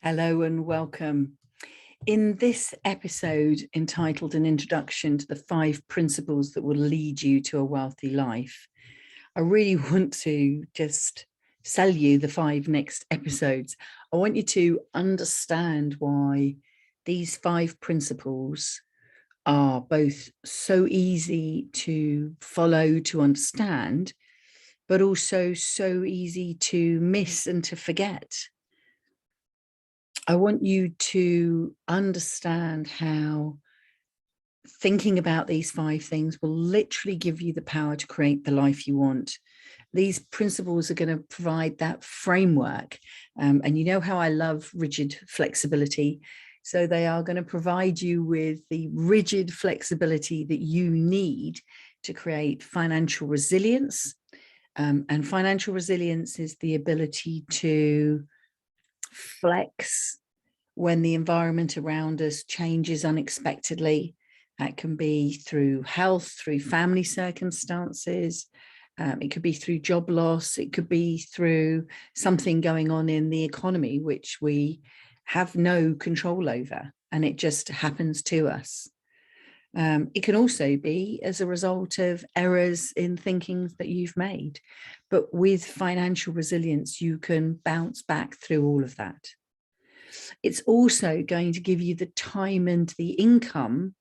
Hello and welcome. In this episode entitled An Introduction to the 5 Principles that will lead you to a wealthy life, I really want to just sell you the 5 next episodes. I want you to understand why these 5 principles are both so easy to follow, to understand, but also so easy to miss and to forget. I want you to understand how thinking about these 5 things will literally give you the power to create the life you want. These principles are going to provide that framework. And you know how I love rigid flexibility. So they are going to provide you with the rigid flexibility that you need to create financial resilience. And financial resilience is the ability to flex when the environment around us changes unexpectedly. That can be through health, through family circumstances. It could be through job loss. It could be through something going on in the economy, which we have no control over, and it just happens to us. It can also be as a result of errors in thinking that you've made. But with financial resilience, you can bounce back through all of that. It's also going to give you the time and the income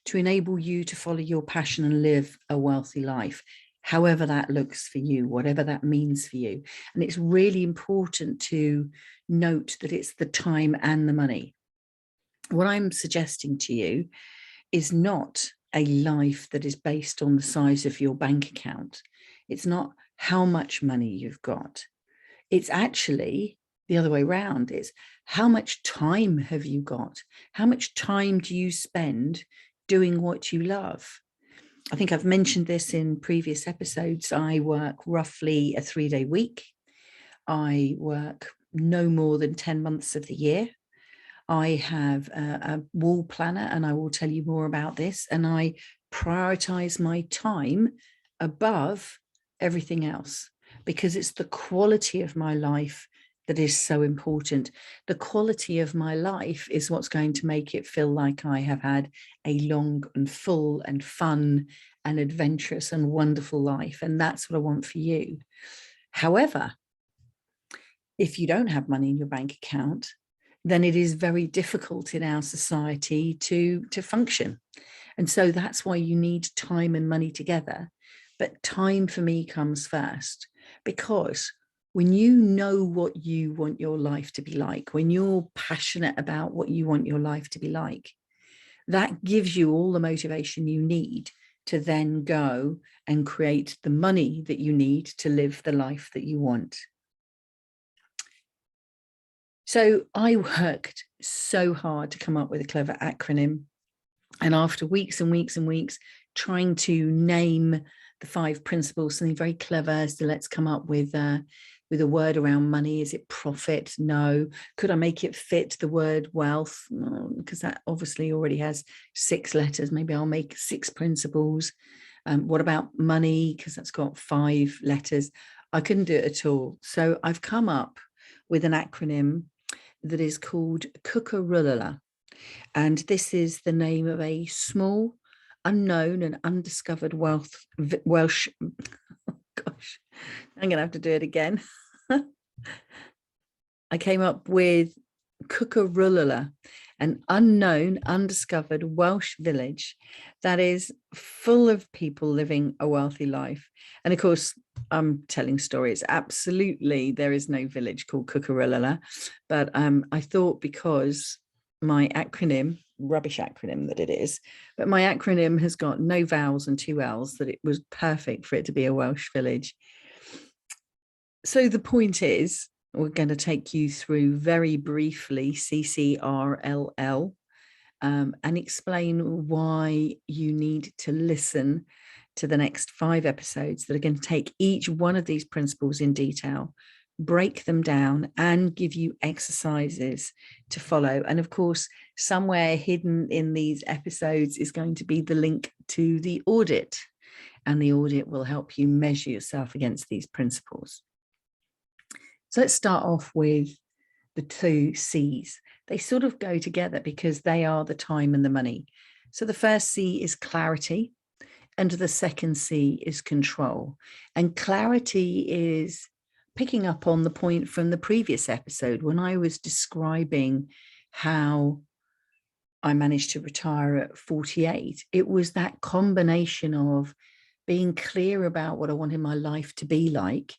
to enable you to follow your passion and live a wealthy life, however that looks for you, whatever that means for you. And it's really important to note that it's the time and the money. What I'm suggesting to you is not a life that is based on the size of your bank account. It's not how much money you've got. It's actually the other way around. Is how much time have you got? How much time do you spend doing what you love? I think I've mentioned this in previous episodes. I work roughly a 3-day week. I work no more than 10 months of the year. I have a wall planner, and I will tell you more about this. And I prioritize my time above everything else because it's the quality of my life that is so important. The quality of my life is what's going to make it feel like I have had a long and full and fun and adventurous and wonderful life. And that's what I want for you. However, if you don't have money in your bank account, then it is very difficult in our society to function. And so that's why you need time and money together. But time for me comes first, because when you know what you want your life to be like, when you're passionate about what you want your life to be like, that gives you all the motivation you need to then go and create the money that you need to live the life that you want. So I worked so hard to come up with a clever acronym. And after weeks and weeks and weeks trying to name the 5 principles, something very clever, so let's come up with a word around money. Is it profit? No. Could I make it fit the word wealth? No, because that obviously already has 6 letters. Maybe I'll make 6 principles. What about money? Because that's got 5 letters. I couldn't do it at all. So I've come up with an acronym that is called Ccrll. And this is the name of a small, unknown and undiscovered Welsh, gosh, I'm going to have to do it again. I came up with Ccrll, an unknown, undiscovered Welsh village that is full of people living a wealthy life. And of course, I'm telling stories. Absolutely, there is no village called Ccrll, but I thought because my acronym, rubbish acronym that it is, but my acronym has got no vowels and 2 L's, that it was perfect for it to be a Welsh village. So the point is, we're going to take you through very briefly C.C.R.L.L. And explain why you need to listen to the next 5 episodes that are going to take each one of these principles in detail, break them down, and give you exercises to follow. And of course, somewhere hidden in these episodes is going to be the link to the audit, and the audit will help you measure yourself against these principles. So let's start off with the two C's. They sort of go together because they are the time and the money. So the first C is clarity, and the second C is control. And clarity is picking up on the point from the previous episode when I was describing how I managed to retire at 48. It was that combination of being clear about what I wanted my life to be like,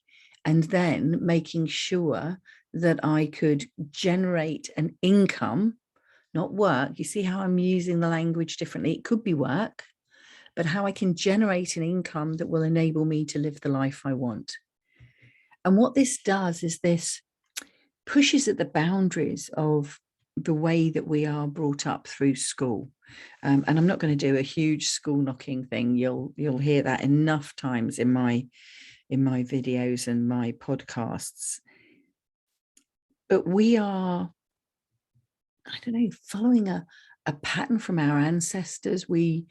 and then making sure that I could generate an income, not work. You see how I'm using the language differently? It could be work, but how I can generate an income that will enable me to live the life I want. And what this does is this pushes at the boundaries of the way that we are brought up through school. And I'm not going to do a huge school knocking thing. You'll hear that enough times in my videos and my podcasts. But we are, I don't know, following a pattern from our ancestors. We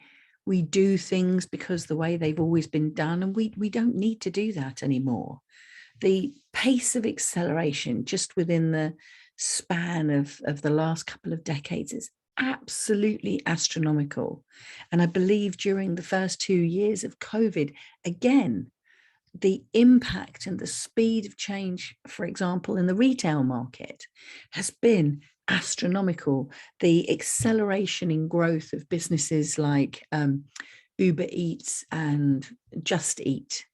do things because the way they've always been done, and we don't need to do that anymore. The pace of acceleration just within the span of the last couple of decades is absolutely astronomical. And I believe during the first 2 years of COVID, again, the impact and the speed of change, for example, in the retail market has been astronomical. The acceleration in growth of businesses like Uber Eats and Just Eat,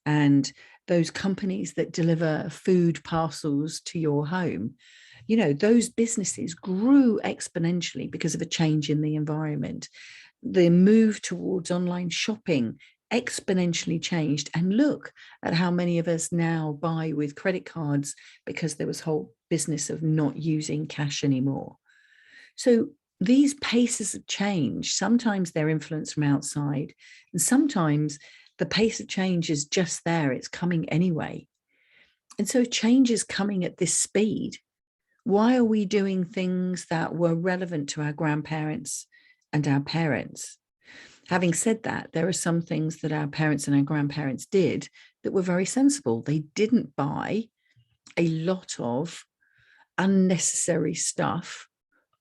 and those companies that deliver food parcels to your home, you know, those businesses grew exponentially because of a change in the environment. The move towards online shopping exponentially changed. And look at how many of us now buy with credit cards because there was whole business of not using cash anymore. So these paces of change, sometimes they're influenced from outside, and sometimes the pace of change is just there. It's coming anyway. And so change is coming at this speed. Why are we doing things that were relevant to our grandparents and our parents? Having said that, there are some things that our parents and our grandparents did that were very sensible. They didn't buy a lot of unnecessary stuff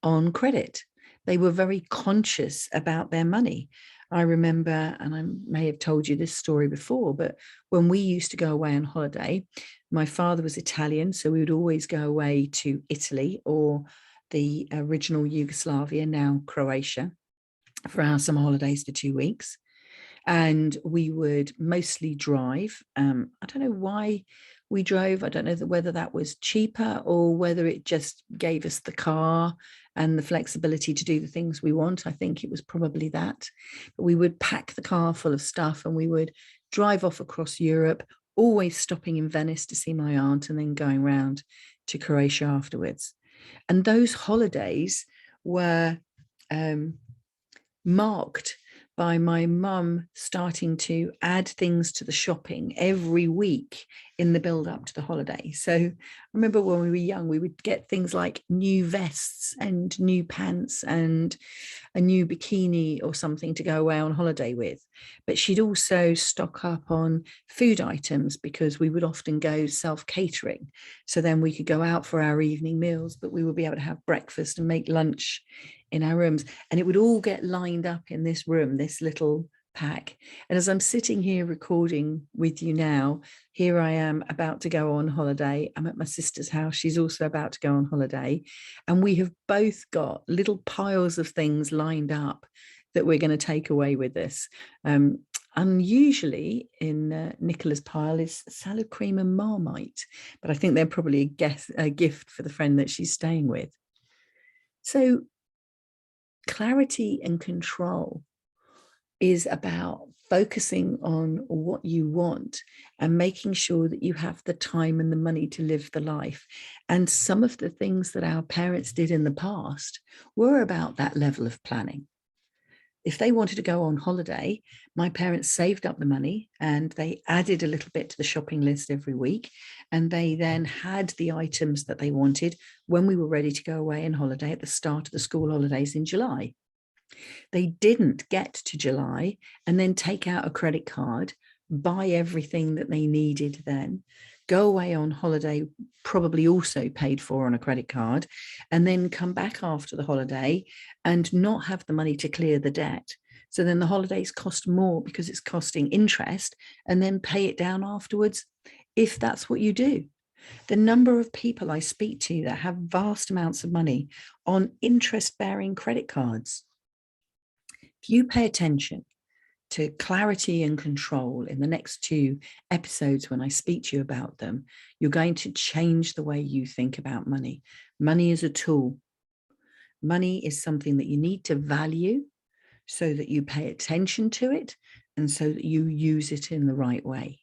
on credit. They were very conscious about their money. I remember, and I may have told you this story before, but when we used to go away on holiday, my father was Italian, so we would always go away to Italy or the original Yugoslavia, now Croatia, for our summer holidays for 2 weeks. And we would mostly drive. I don't know why we drove. I don't know whether that was cheaper or whether it just gave us the car and the flexibility to do the things we want. I think it was probably that. But we would pack the car full of stuff and we would drive off across Europe, always stopping in Venice to see my aunt and then going round to Croatia afterwards. And those holidays were marked by my mum starting to add things to the shopping every week in the build up to the holiday. So I remember when we were young, we would get things like new vests and new pants and a new bikini or something to go away on holiday with. But she'd also stock up on food items because we would often go self-catering. So then we could go out for our evening meals, but we would be able to have breakfast and make lunch in our rooms, and it would all get lined up in this room, this little pack. And as I'm sitting here recording with you now, here I am about to go on holiday. I'm at my sister's house. She's also about to go on holiday. And we have both got little piles of things lined up that we're going to take away with us. Unusually in Nicola's pile is salad cream and Marmite, but I think they're probably a gift for the friend that she's staying with. So clarity and control is about focusing on what you want and making sure that you have the time and the money to live the life. And some of the things that our parents did in the past were about that level of planning. If they wanted to go on holiday, my parents saved up the money and they added a little bit to the shopping list every week. And they then had the items that they wanted when we were ready to go away on holiday at the start of the school holidays in July. They didn't get to July and then take out a credit card, buy everything that they needed then, go away on holiday, probably also paid for on a credit card, and then come back after the holiday and not have the money to clear the debt. So then the holidays cost more because it's costing interest, and then pay it down afterwards if that's what you do. The number of people I speak to that have vast amounts of money on interest-bearing credit cards. If you pay attention to clarity and control in the next 2 episodes when I speak to you about them, you're going to change the way you think about money. Money is a tool. Money is something that you need to value so that you pay attention to it and so that you use it in the right way.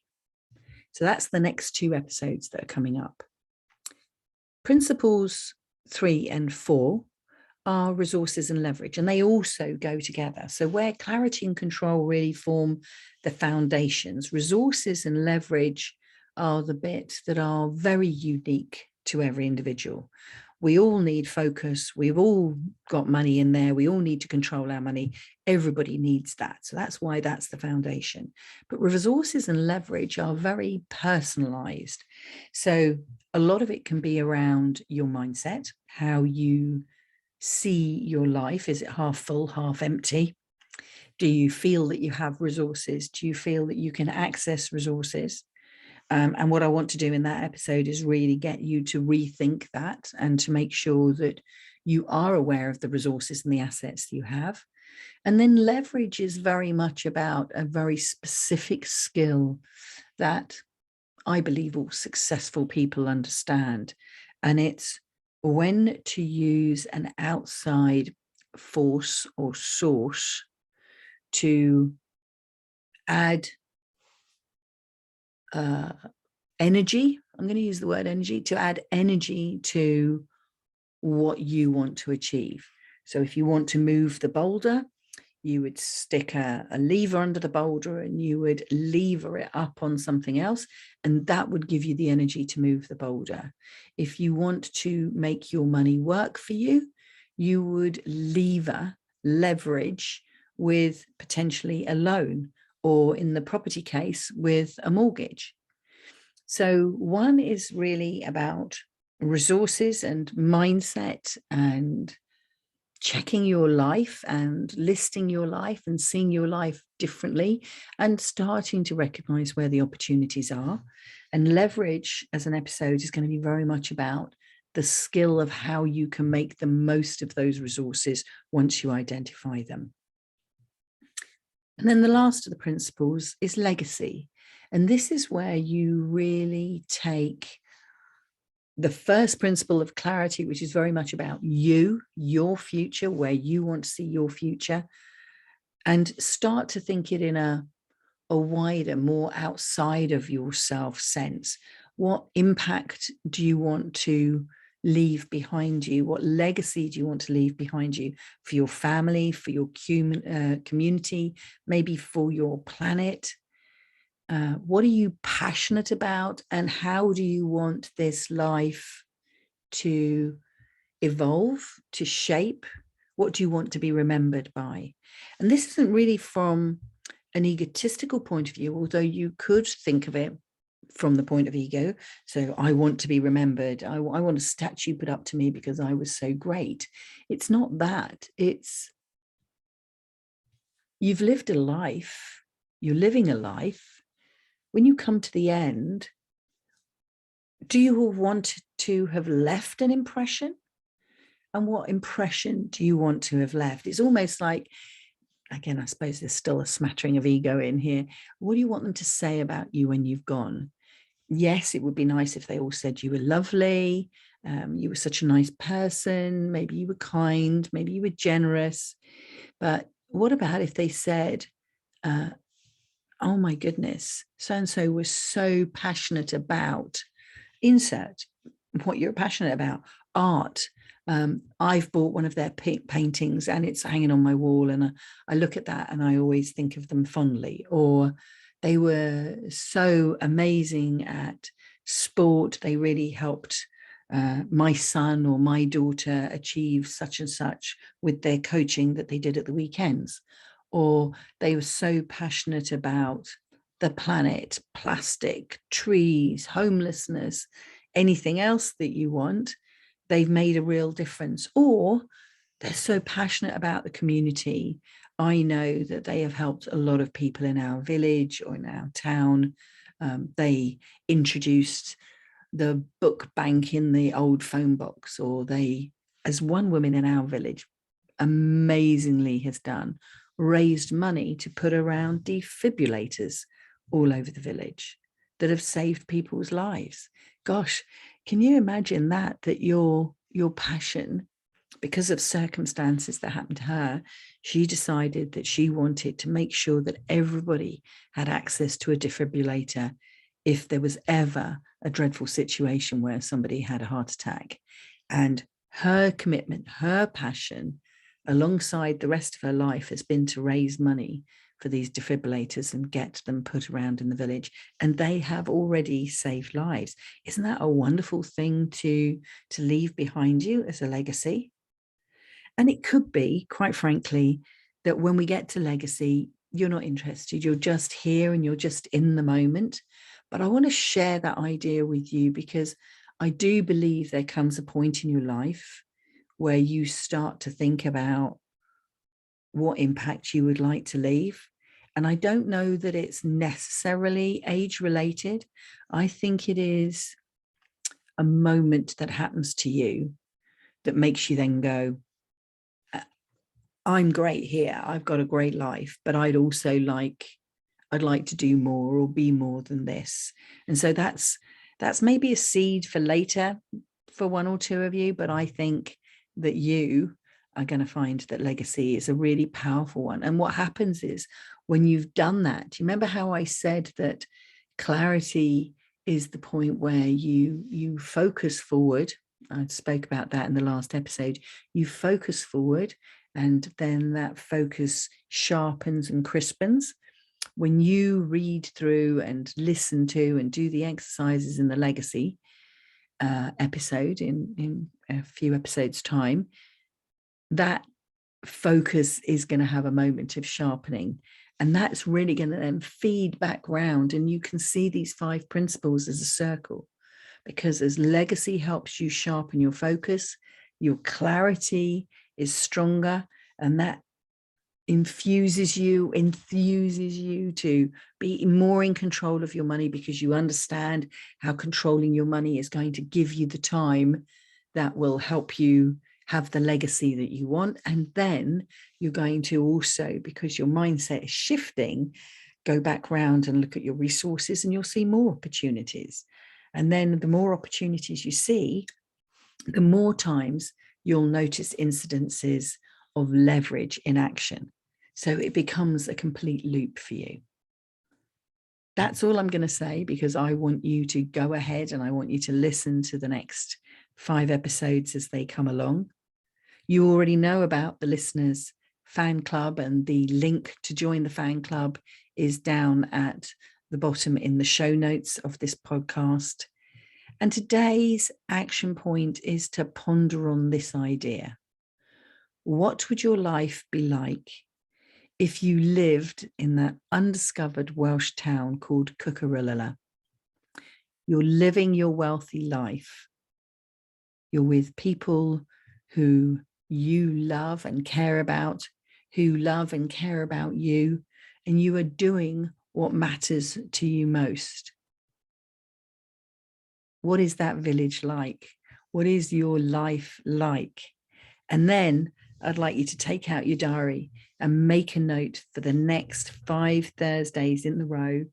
So that's the next 2 episodes that are coming up. Principles 3 and 4 are resources and leverage, and they also go together. So where clarity and control really form the foundations, resources and leverage are the bits that are very unique to every individual. We all need focus. We've all got money in there. We all need to control our money. Everybody needs that. So that's why that's the foundation. But resources and leverage are very personalized. So a lot of it can be around your mindset, how you see your life. Is it half full, half empty? Do you feel that you have resources? Do you feel that you can access resources? And what I want to do in that episode is really get you to rethink that and to make sure that you are aware of the resources and the assets you have. And then leverage is very much about a very specific skill that I believe all successful people understand. And it's when to use an outside force or source to add energy. I'm going to use the word energy, to add energy to what you want to achieve. So if you want to move the boulder, you would stick a lever under the boulder and you would lever it up on something else, and that would give you the energy to move the boulder. If you want to make your money work for you, you would leverage with potentially a loan, or in the property case, with a mortgage. So one is really about resources and mindset and checking your life and listing your life and seeing your life differently and starting to recognize where the opportunities are. And leverage as an episode is going to be very much about the skill of how you can make the most of those resources once you identify them. And then the last of the principles is legacy. And this is where you really take the first principle of clarity, which is very much about you, your future, where you want to see your future, and start to think it in a wider, more outside of yourself sense. What impact do you want to leave behind you? What legacy do you want to leave behind you for your family, for your community, maybe for your planet? What are you passionate about, and how do you want this life to evolve, to shape? What do you want to be remembered by? And this isn't really from an egotistical point of view, although you could think of it from the point of ego. So I want to be remembered. I want a statue put up to me because I was so great. It's not that. It's you've lived a life, you're living a life. When you come to the end, do you want to have left an impression? And what impression do you want to have left? It's almost like, again, I suppose there's still a smattering of ego in here. What do you want them to say about you when you've gone? Yes, it would be nice if they all said you were lovely, you were such a nice person, maybe you were kind, maybe you were generous. But what about if they said, oh my goodness, so-and-so was so passionate about insert what you're passionate about, art. I've bought one of their paintings and it's hanging on my wall, and I look at that and I always think of them fondly. Or they were so amazing at sport, they really helped my son or my daughter achieve such and such with their coaching that they did at the weekends. Or they were so passionate about the planet, plastic, trees, homelessness, anything else that you want, they've made a real difference. Or they're so passionate about the community. I know that they have helped a lot of people in our village or in our town. They introduced the book bank in the old phone box, or they, as one woman in our village amazingly has done, raised money to put around defibrillators all over the village that have saved people's lives. Gosh, can you imagine that your passion, because of circumstances that happened to her, she decided that she wanted to make sure that everybody had access to a defibrillator if there was ever a dreadful situation where somebody had a heart attack. And her commitment, her passion, alongside the rest of her life, has been to raise money for these defibrillators and get them put around in the village. And they have already saved lives. Isn't that a wonderful thing to leave behind you as a legacy? And it could be, quite frankly, that when we get to legacy, you're not interested. You're just here and you're just in the moment. But I want to share that idea with you, because I do believe there comes a point in your life where you start to think about what impact you would like to leave. And I don't know that it's necessarily age related. I think it is a moment that happens to you that makes you then go, I'm great here, I've got a great life, but I'd like to do more or be more than this. And so that's maybe a seed for later for one or two of you, but I think that you are going to find that legacy is a really powerful one. And what happens is, when you've done that, do you remember how I said that clarity is the point where you focus forward? I spoke about that in the last episode. You focus forward, and then that focus sharpens and crispens. When you read through and listen to and do the exercises in the legacy episode in a few episodes' time, that focus is going to have a moment of sharpening. And that's really going to then feed back round. And you can see these 5 principles as a circle, because as legacy helps you sharpen your focus, your clarity is stronger, and that enthuses you to be more in control of your money, because you understand how controlling your money is going to give you the time that will help you have the legacy that you want. And then you're going to also, because your mindset is shifting, go back round and look at your resources, and you'll see more opportunities. And then the more opportunities you see, the more times you'll notice incidences of leverage in action. So it becomes a complete loop for you. That's all I'm going to say, because I want you to go ahead and I want you to listen to the next 5 episodes as they come along. You already know about the listeners fan club, and the link to join the fan club is down at the bottom in the show notes of this podcast. And today's action point is to ponder on this idea. What would your life be like if you lived in that undiscovered Welsh town called Ccrll? You're living your wealthy life. You're with people who you love and care about, who love and care about you, and you are doing what matters to you most. What is that village like? What is your life like? And then I'd like you to take out your diary and make a note for the next 5 Thursdays in the row,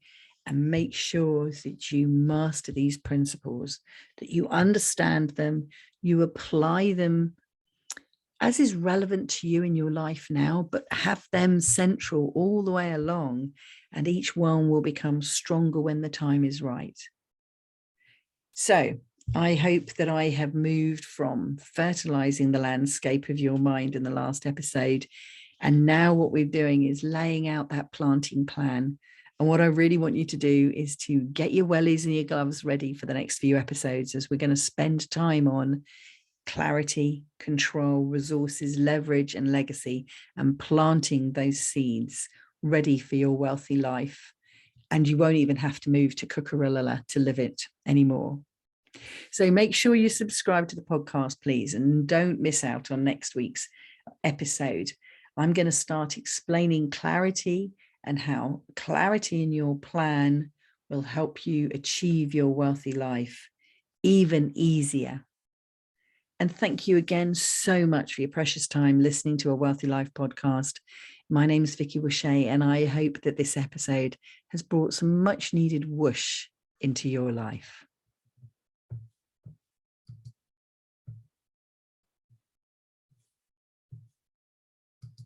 and make sure that you master these principles, that you understand them, you apply them as is relevant to you in your life now, but have them central all the way along, and each one will become stronger when the time is right. So I hope that I have moved from fertilizing the landscape of your mind in the last episode, and now what we're doing is laying out that planting plan. And what I really want you to do is to get your wellies and your gloves ready for the next few episodes, as we're going to spend time on clarity, control, resources, leverage, and legacy, and planting those seeds ready for your wealthy life. and you won't even have to move to Ccrll to live it anymore. So make sure you subscribe to the podcast, please, and don't miss out on next week's episode. I'm going to start explaining clarity and how clarity in your plan will help you achieve your wealthy life even easier. And thank you again so much for your precious time listening to a Wealthy Life podcast. My name is Vicky Wooshea, and I hope that this episode has brought some much needed whoosh into your life.